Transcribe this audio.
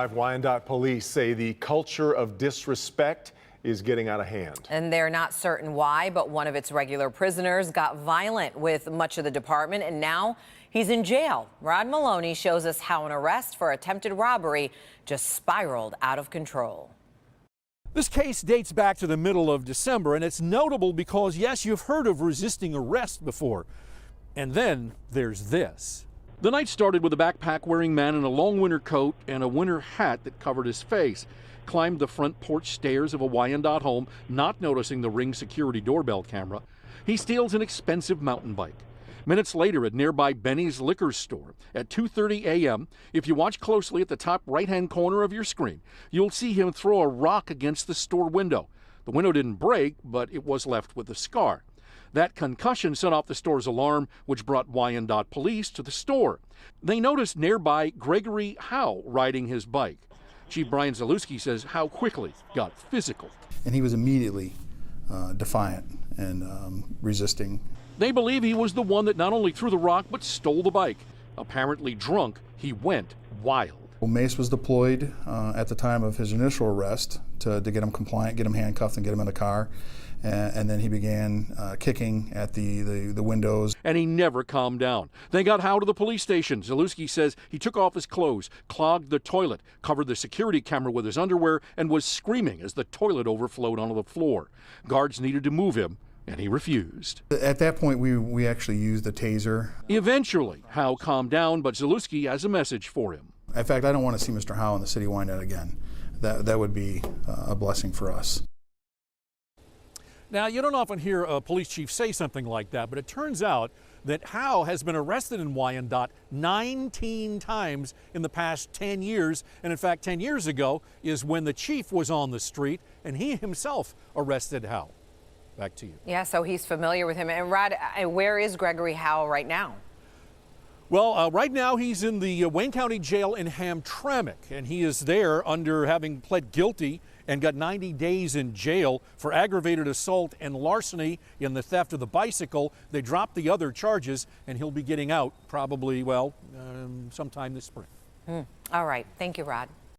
Wyandotte police say the culture of disrespect is getting out of hand. And they're not certain why, but one of its regular prisoners got violent with much of the department, and now he's in jail. Rod Maloney shows us how an arrest for attempted robbery just spiraled out of control. This case dates back to the middle of December, and it's notable because, yes, you've heard of resisting arrest before. And then there's this. The night started with a backpack-wearing man in a long winter coat and a winter hat that covered his face. Climbed the front porch stairs of a Wyandotte home, not noticing the Ring security doorbell camera. He steals an expensive mountain bike. Minutes later, at nearby Benny's liquor store at 2:30 a.m., if you watch closely at the top right-hand corner of your screen, you'll see him throw a rock against the store window. The window didn't break, but it was left with a scar. That concussion set off the store's alarm, which brought Wyandotte police to the store. They noticed nearby Gregory Howe riding his bike. Chief Brian Zalewski says Howe quickly got physical. And he was immediately defiant and resisting. They believe he was the one that not only threw the rock, but stole the bike. Apparently drunk, he went wild. Well, Mace was deployed at the time of his initial arrest to get him compliant, get him handcuffed, and get him in the car. And then he began kicking at the windows. And he never calmed down. They got Howe to the police station. Zalewski says he took off his clothes, clogged the toilet, covered the security camera with his underwear, and was screaming as the toilet overflowed onto the floor. Guards needed to move him, and he refused. At that point, we actually used a taser. Eventually, Howe calmed down, but Zalewski has a message for him. In fact, I don't want to see Mr. Howe in the city of Wyandotte again. That would be a blessing for us. Now, you don't often hear a police chief say something like that, but it turns out that Howe has been arrested in Wyandotte 19 times in the past 10 years. And in fact, 10 years ago is when the chief was on the street and he himself arrested Howe. Back to you. Yeah, so he's familiar with him. And Rod, where is Gregory Howe right now? Well, right now he's in the Wayne County Jail in Hamtramck, and he is there under having pled guilty and got 90 days in jail for aggravated assault and larceny in the theft of the bicycle. They dropped the other charges, and he'll be getting out probably, well, sometime this spring. All right. Thank you, Rod.